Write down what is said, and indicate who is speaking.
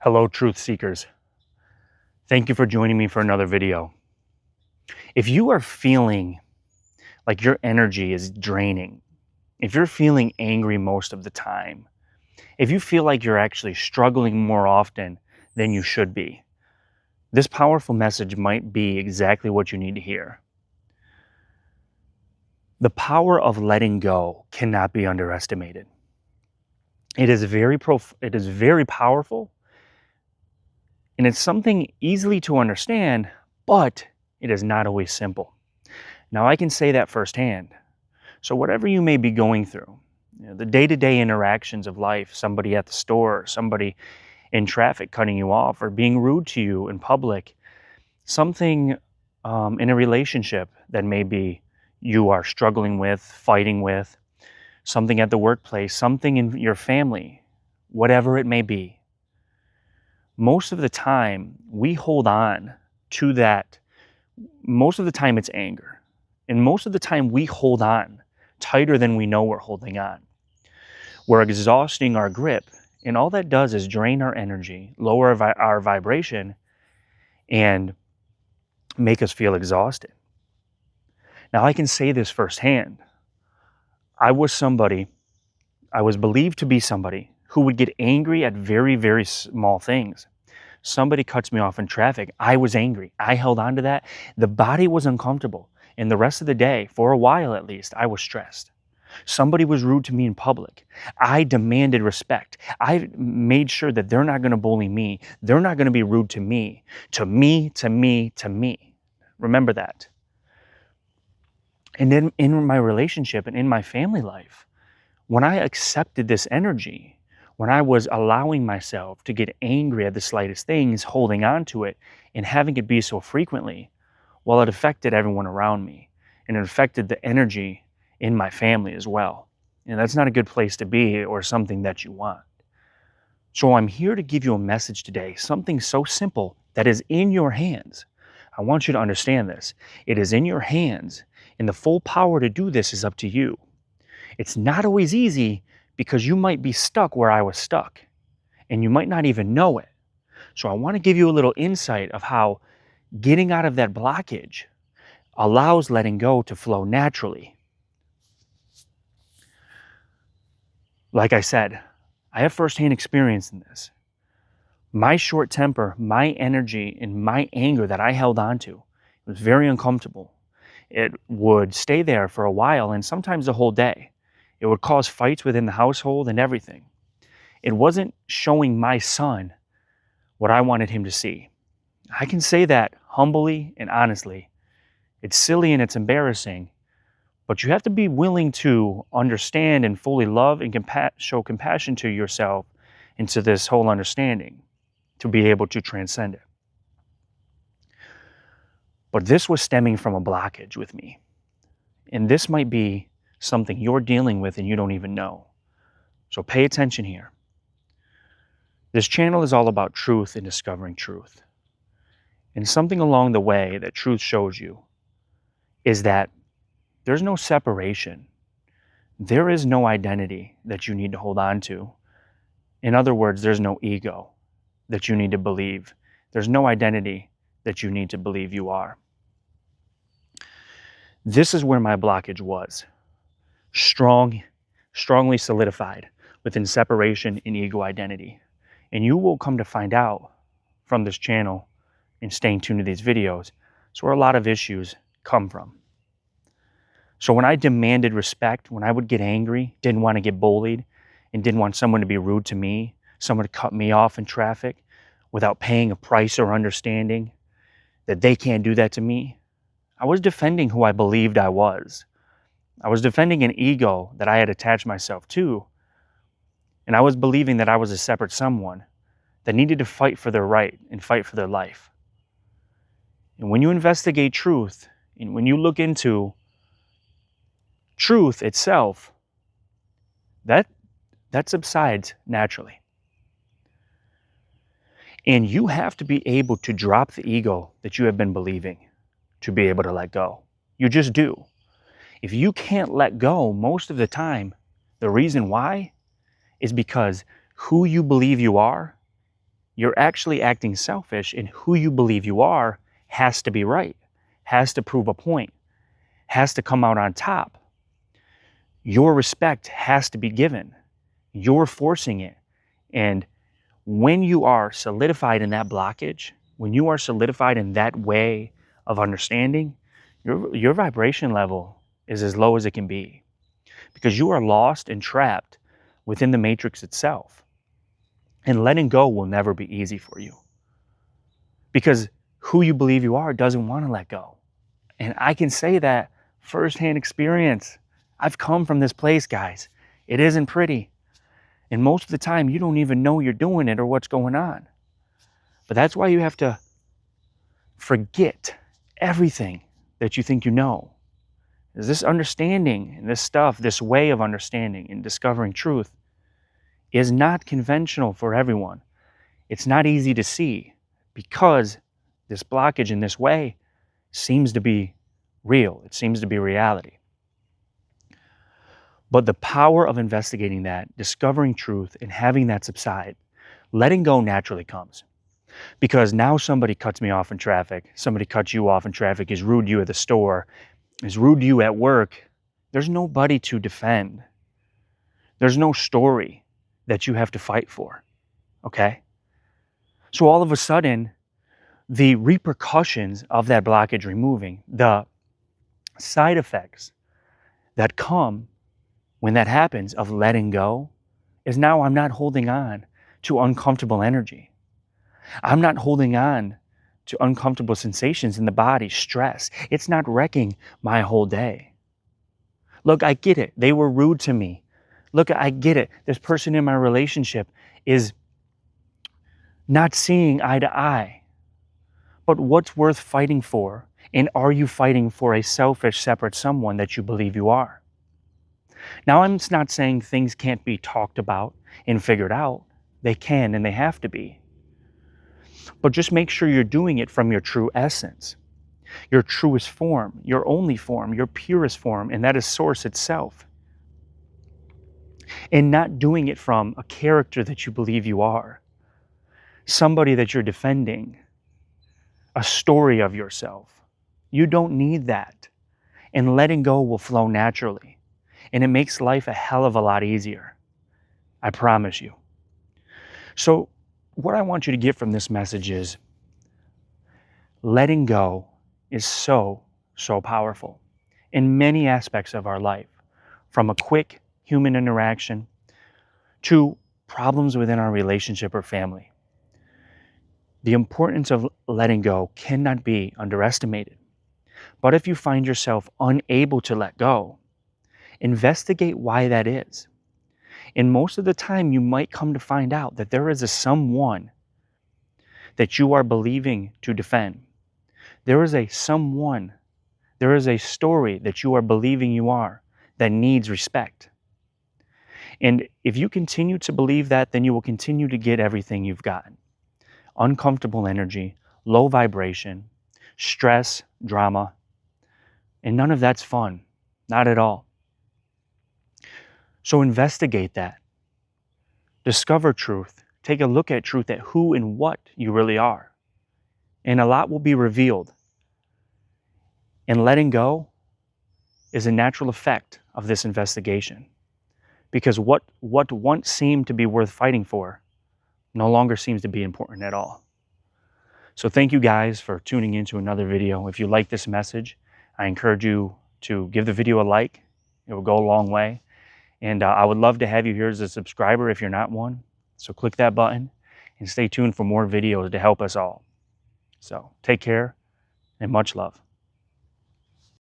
Speaker 1: Hello, truth seekers. Thank you for joining me for another video. If you are feeling like your energy is draining, if you're feeling angry most of the time, if you feel like you're actually struggling more often than you should be, this powerful message might be exactly what you need to hear. The power of letting go cannot be underestimated. It is very powerful, and it's something easily to understand, but it is not always simple. Now, I can say that firsthand. So whatever you may be going through, the day-to-day interactions of life, somebody at the store, somebody in traffic cutting you off or being rude to you in public, something in a relationship that maybe you are struggling with, fighting with, something at the workplace, something in your family, whatever it may be. Most of the time, we hold on to that. Most of the time, it's anger. And most of the time, we hold on tighter than we know we're holding on. We're exhausting our grip, and all that does is drain our energy, lower our vibration, and make us feel exhausted. Now, I can say this firsthand. I was believed to be somebody who would get angry at very, very small things. Somebody cuts me off in traffic. I was angry. I held on to that. The body was uncomfortable. And the rest of the day, for a while at least, I was stressed. Somebody was rude to me in public. I demanded respect. I made sure that they're not going to bully me. They're not going to be rude to me. To me, to me, to me. Remember that. And then in my relationship and in my family life, when I accepted this energy, when I was allowing myself to get angry at the slightest things, holding on to it, and having it be so frequently, well, it affected everyone around me. And it affected the energy in my family as well. And that's not a good place to be or something that you want. So I'm here to give you a message today, something so simple that is in your hands. I want you to understand this. It is in your hands, and the full power to do this is up to you. It's not always easy because you might be stuck where I was stuck, and you might not even know it. So I want to give you a little insight of how getting out of that blockage allows letting go to flow naturally. Like I said, I have firsthand experience in this. My short temper, my energy, and my anger that I held on to was very uncomfortable. It would stay there for a while and sometimes the whole day. It would cause fights within the household and everything. It wasn't showing my son what I wanted him to see. I can say that humbly and honestly. It's silly and it's embarrassing, but you have to be willing to understand and fully love and show compassion to yourself into this whole understanding to be able to transcend it. But this was stemming from a blockage with me. And this might be something you're dealing with and you don't even know. So pay attention here. This channel is all about truth and discovering truth. And something along the way that truth shows you is that there's no separation. There is no identity that you need to hold on to. In other words, there's no ego that you need to believe. There's no identity that you need to believe you are. This is where my blockage was. Strongly solidified within separation and ego identity. And you will come to find out from this channel and staying tuned to these videos, it's where a lot of issues come from. So when I demanded respect, when I would get angry, didn't want to get bullied, and didn't want someone to be rude to me, someone to cut me off in traffic without paying a price or understanding that they can't do that to me, I was defending who I believed I was. I was defending an ego that I had attached myself to, and I was believing that I was a separate someone that needed to fight for their right and fight for their life. And when you investigate truth, and when you look into truth itself, that subsides naturally. And you have to be able to drop the ego that you have been believing to be able to let go. You just do. If you can't let go most of the time, the reason why is because who you believe you are you're actually acting selfish, and who you believe you are has to be right, has to prove a point, has to come out on top. Your respect has to be given. You're forcing it. And when you are solidified in that blockage, when you are solidified in that way of understanding, your vibration level is as low as it can be, because you are lost and trapped within the matrix itself. And letting go will never be easy for you, because who you believe you are doesn't want to let go. And I can say that firsthand experience. I've come from this place, guys. It isn't pretty. And most of the time, you don't even know you're doing it or what's going on. But that's why you have to forget everything that you think you know. Is this understanding and this stuff, this way of understanding and discovering truth is not conventional for everyone. It's not easy to see, because this blockage in this way seems to be real. It seems to be reality. But the power of investigating that, discovering truth, and having that subside, letting go naturally comes. Because now somebody cuts me off in traffic, somebody cuts you off in traffic, is rude to you at the store, is rude to you at work. There's nobody to defend. There's no story that you have to fight for, okay? So all of a sudden, the repercussions of that blockage removing, the side effects that come when that happens of letting go, is now I'm not holding on to uncomfortable energy. I'm not holding on to uncomfortable sensations in the body, stress. It's not wrecking my whole day. Look, I get it. They were rude to me. Look, I get it. This person in my relationship is not seeing eye to eye. But what's worth fighting for? And are you fighting for a selfish, separate someone that you believe you are? Now, I'm not saying things can't be talked about and figured out. They can and they have to be. But just make sure you're doing it from your true essence, your truest form, your only form, your purest form, and that is Source itself. And not doing it from a character that you believe you are, somebody that you're defending, a story of yourself. You don't need that. And letting go will flow naturally. And it makes life a hell of a lot easier. I promise you. So what I want you to get from this message is letting go is so powerful in many aspects of our life, from a quick human interaction to problems within our relationship or family. The importance of letting go cannot be underestimated. But if you find yourself unable to let go, investigate why that is. And most of the time, you might come to find out that there is a someone that you are believing to defend. There is a someone, there is a story that you are believing you are that needs respect. And if you continue to believe that, then you will continue to get everything you've gotten. Uncomfortable energy, low vibration, stress, drama, and none of that's fun. Not at all. So investigate that. Discover truth. Take a look at truth, at who and what you really are. And a lot will be revealed. And letting go is a natural effect of this investigation. Because what once seemed to be worth fighting for no longer seems to be important at all. So thank you guys for tuning into another video. If you like this message, I encourage you to give the video a like. It will go a long way. And I would love to have you here as a subscriber if you're not one. So click that button and stay tuned for more videos to help us all. So take care and much love.